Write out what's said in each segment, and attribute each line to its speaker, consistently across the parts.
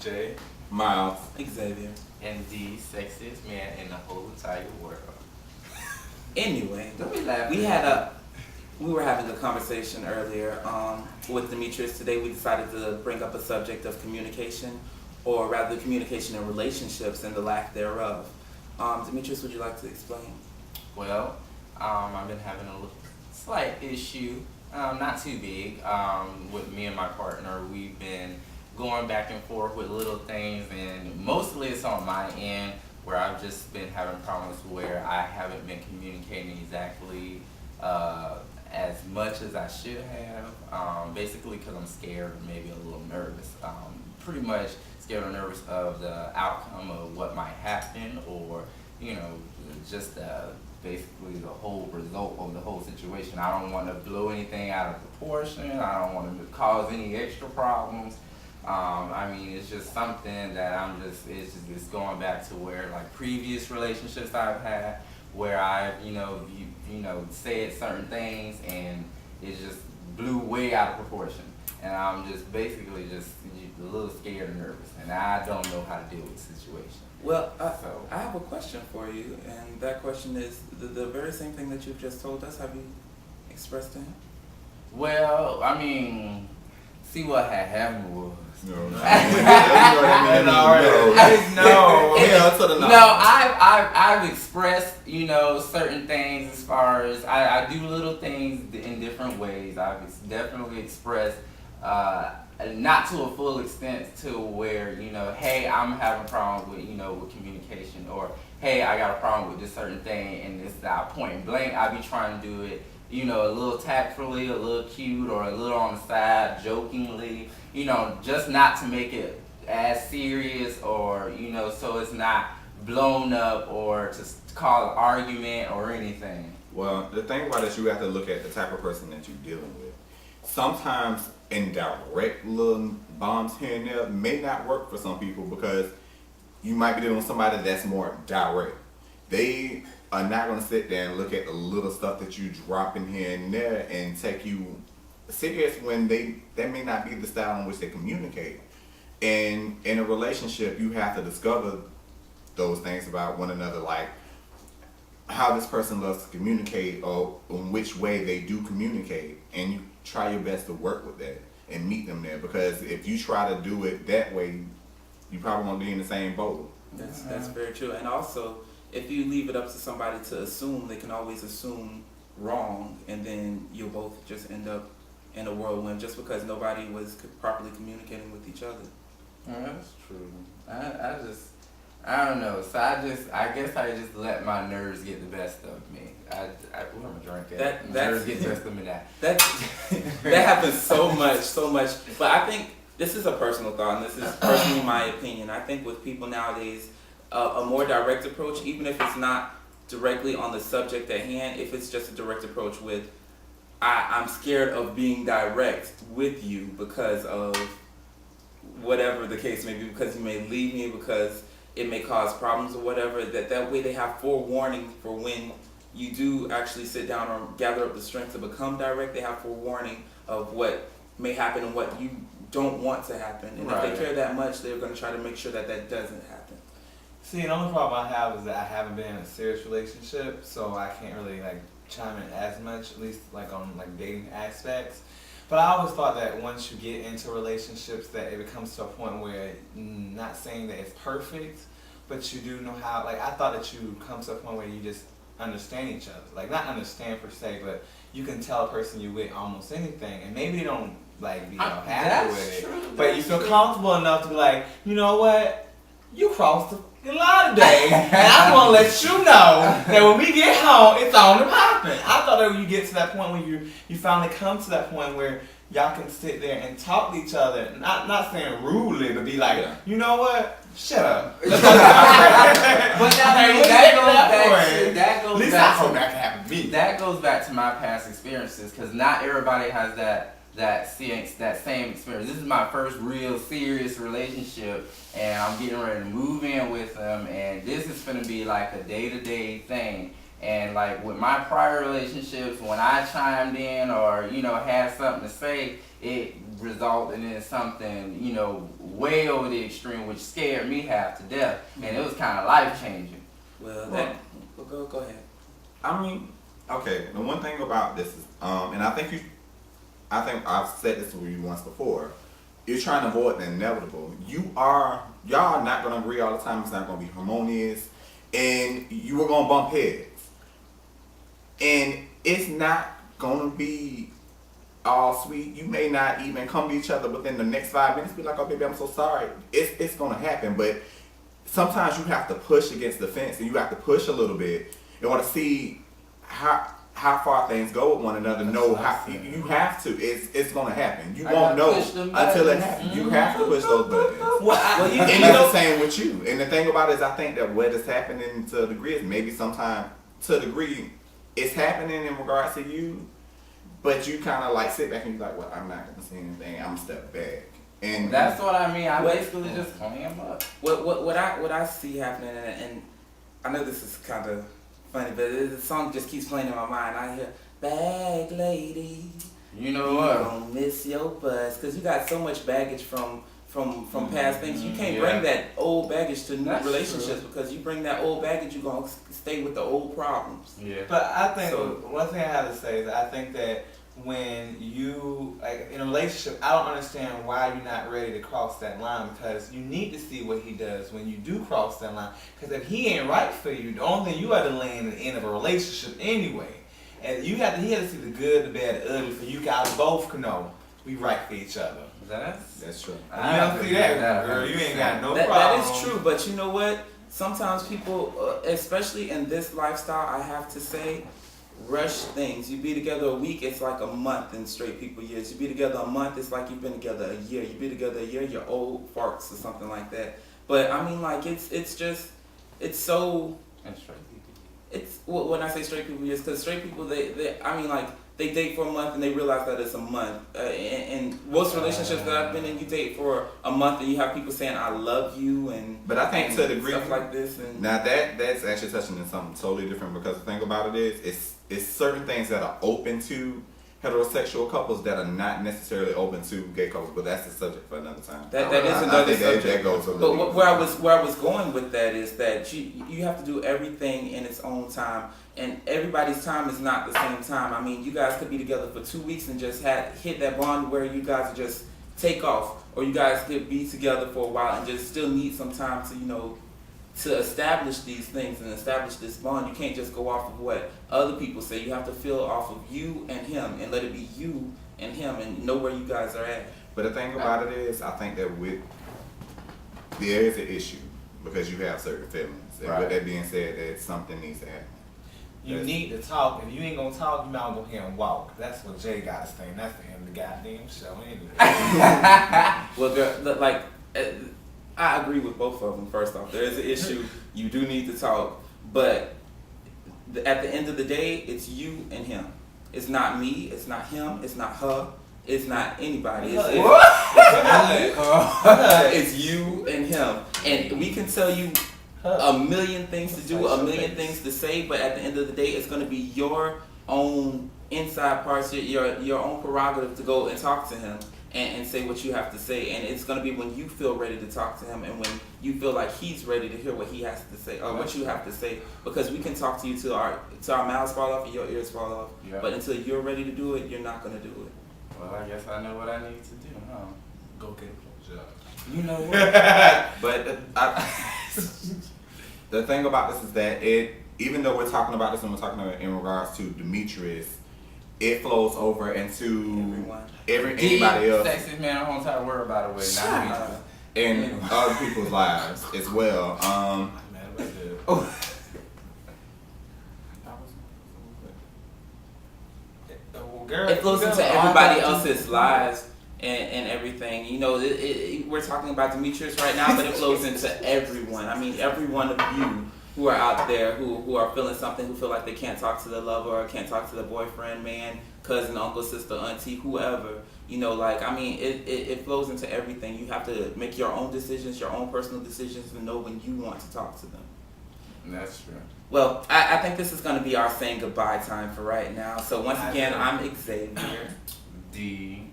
Speaker 1: Jay.
Speaker 2: Miles.
Speaker 3: Xavier.
Speaker 4: And the sexiest man in the whole entire world.
Speaker 3: Anyway,
Speaker 4: Don't be laughing.
Speaker 3: we were having a conversation earlier with Demetrius. Today we decided to bring up a subject of communication, or rather communication in relationships and the lack thereof. Demetrius, would you like to explain?
Speaker 4: Well, I've been having a slight issue, not too big, with me and my partner. We've been going back and forth with little things, and mostly it's on my end where I've just been having problems where I haven't been communicating exactly as much as I should have, basically because I'm scared or maybe a little nervous. Pretty much scared or nervous of the outcome of what might happen, or, you know, just basically the whole result of the whole situation. I don't want to blow anything out of proportion. I don't want to cause any extra problems. I mean, it's just something that it's going back to where, like, previous relationships I've had, where I've, said certain things and it just blew way out of proportion. And I'm just basically just a little scared and nervous, and I don't know how to deal with the situation.
Speaker 3: Well, I have a question for you, and that question is the very same thing that you've just told us. Have you expressed to him?
Speaker 4: Well, I mean, see what had happened was.
Speaker 2: No.
Speaker 4: I've expressed, certain things as far as I do little things in different ways. I've definitely expressed, not to a full extent to where, hey, I'm having a problem with, with communication, or hey, I got a problem with this certain thing, and it's not point blank. I be trying to do it, a little tactfully, a little cute, or a little on the side, jokingly, just not to make it as serious, or, so it's not blown up or to cause an argument or anything.
Speaker 2: Well, the thing about it is you have to look at the type of person that you're dealing with. Sometimes indirect little bombs here and there may not work for some people because you might be dealing with somebody that's more direct. They are not going to sit there and look at the little stuff that you drop in here and there and take you serious when that may not be the style in which they communicate. And in a relationship, you have to discover those things about one another, like how this person loves to communicate or in which way they do communicate, and you try your best to work with that and meet them there, because if you try to do it that way, you probably won't be in the same boat.
Speaker 3: That's very true. And also, if you leave it up to somebody to assume, they can always assume wrong, and then you'll both just end up in a whirlwind just because nobody was properly communicating with each other.
Speaker 4: That's true. I don't know. So I guess I just let my nerves get the best of me. I'm a drinker. Nerves get the best of me now.
Speaker 3: That happens so much. But I think this is a personal thought, and this is personally my opinion. I think with people nowadays, a more direct approach, even if it's not directly on the subject at hand, if it's just a direct approach with, I'm scared of being direct with you because of whatever the case may be, because you may leave me, because it may cause problems or whatever, that way they have forewarning for when you do actually sit down or gather up the strength to become direct. They have forewarning of what may happen and what you don't want to happen. And if they care that much, they're going to try to make sure that doesn't happen.
Speaker 1: See, the only problem I have is that I haven't been in a serious relationship, so I can't really chime in as much, at least on dating aspects. But I always thought that once you get into relationships, that it becomes to a point where, not saying that it's perfect, but you do know how, I thought that you come to a point where you just understand each other. Not understand per se, but you can tell a person you with almost anything, and maybe they don't be happy with it.
Speaker 4: True,
Speaker 1: but you feel comfortable enough to be like, you know what? You crossed the line today, and I'm gonna let you know that when we get home, it's on the popping. I thought that when you get to that point when you finally come to that point where y'all can sit there and talk to each other, not saying rudely, but be like, you know what? Shut up. But
Speaker 4: that goes back to my past experiences, because not everybody has that same experience. This is my first real serious relationship, and I'm getting ready to move in with them, and this is going to be like a day-to-day thing. And like with my prior relationships, when I chimed in or, you know, had something to say, it resulted in something, you know, way over the extreme, which scared me half to death. And it was kind of life changing.
Speaker 3: Well, go ahead.
Speaker 2: I mean, okay. The one thing about this is, and I think I've said this to you once before. You're trying to avoid the inevitable. Y'all are not gonna agree all the time. It's not gonna be harmonious, and you are gonna bump heads. And it's not gonna be all sweet. You may not even come to each other within the next 5 minutes. Be like, oh baby, I'm so sorry. It's gonna happen, but sometimes you have to push against the fence, and you have to push a little bit in order to see how far things go with one another. Know how you have to. It's gonna happen. You won't know until it happens. You have to push those buttons.
Speaker 3: Well,
Speaker 2: And it's the same with you. And the thing about it is, I think that what is happening to a degree is maybe sometime to a degree it's happening in regards to you, but you kind of like sit back and you're like, well, I'm not gonna say anything. I'm gonna step back. And
Speaker 4: That's what I mean. I basically just clam up.
Speaker 3: What I see happening, and I know this is kind of funny, but the song just keeps playing in my mind. I hear, "Bag lady,
Speaker 4: You know what?
Speaker 3: you gonna miss your bus," because you got so much baggage from past things. You can't bring that old baggage to new
Speaker 4: That's
Speaker 3: relationships
Speaker 4: true.
Speaker 3: because you bring that old baggage, you're gonna stay with the old problems.
Speaker 4: Yeah.
Speaker 1: But I think
Speaker 3: So-
Speaker 1: one thing I have to say is I think that when you like in a relationship, I don't understand why you're not ready to cross that line, because you need to see what he does when you do cross that line. Because if he ain't right for you, the only thing you have to land at the end of a relationship anyway. And he had to see the good, the bad, the ugly for you guys both can know we right for each other.
Speaker 2: that's true.
Speaker 1: You don't see that, girl. You ain't got no
Speaker 3: That
Speaker 1: problem.
Speaker 3: is true, but you know what? Sometimes people, especially in this lifestyle, I have to say, rush things. You be together a week, it's like a month in straight people years. You be together a month, it's like you've been together a year. You be together a year, you're old farts or something like that. But I mean, like it's so.
Speaker 4: And straight people.
Speaker 3: It's when I say straight people, yes, because straight people they date for a month and they realize that it's a month. And most relationships that I've been in, you date for a month and you have people saying I love you and
Speaker 2: But I think
Speaker 3: and
Speaker 2: to the degree
Speaker 3: stuff like this. And
Speaker 2: now that's actually touching on something totally different, because the thing about it is it's certain things that are open to heterosexual couples that are not necessarily open to gay couples, but that's the subject for another time.
Speaker 3: that is
Speaker 2: I
Speaker 3: another
Speaker 2: think
Speaker 3: subject.
Speaker 2: that goes a
Speaker 3: But
Speaker 2: little
Speaker 3: where I was going with that is that you have to do everything in its own time, and everybody's time is not the same time. I mean, you guys could be together for 2 weeks and just hit that bond where you guys just take off, or you guys could be together for a while and just still need some time to to establish these things and establish this bond. You can't just go off of what other people say. You have to feel off of you and him and let it be you and him and know where you guys are at.
Speaker 2: But the thing about it is, I think that there is an issue because you have certain feelings. And with that being said, that something needs to happen.
Speaker 1: You need to talk. If you ain't gonna talk, you might go here and walk. That's what Jay got to say. That's the end of the goddamn show anyway.
Speaker 3: Well, girl, like, I agree with both of them. First off, there is an issue. You do need to talk, but at the end of the day, it's you and him. It's not me. It's not him. It's not her. It's not anybody. It's you and him. And we can tell you a million things to do, a million things to say, but at the end of the day, it's going to be your own inside parts, your own prerogative to go and talk to him and say what you have to say. And it's going to be when you feel ready to talk to him and when you feel like he's ready to hear what he has to say or what you have to say. Because we can talk to you till our mouths fall off and your ears fall off.
Speaker 4: Yeah.
Speaker 3: But until you're ready to do it, you're not going to do it.
Speaker 4: Well, I guess I know what I need to do, huh?
Speaker 1: Go get a blowjob.
Speaker 4: You know what?
Speaker 2: But the thing about this is that even though we're talking about this and we're talking about it in regards to Demetrius, it flows over into anybody else
Speaker 4: Sexiest man on the whole entire world, by the way. Not me.
Speaker 2: in other people's lives as well.
Speaker 3: It flows into everybody else's lives and everything. You know, we're talking about Demetrius right now, but it flows into everyone. I mean, every one of you who are out there who are feeling something, who feel like they can't talk to their lover or can't talk to their boyfriend, man, cousin, uncle, sister, auntie, whoever. You know, like, I mean, it flows into everything. You have to make your own decisions, your own personal decisions, and know when you want to talk to them.
Speaker 4: That's true.
Speaker 3: Well, I think this is going to be our saying goodbye time for right now. So once again, I'm Xavier.
Speaker 4: D.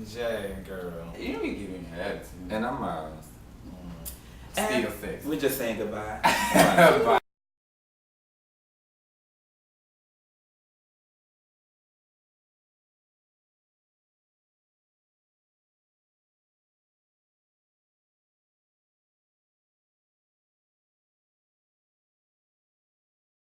Speaker 1: J, girl.
Speaker 4: You be giving me that too.
Speaker 2: And I'm Miles.
Speaker 3: And
Speaker 4: Still six.
Speaker 3: we're just saying goodbye.
Speaker 4: Bye.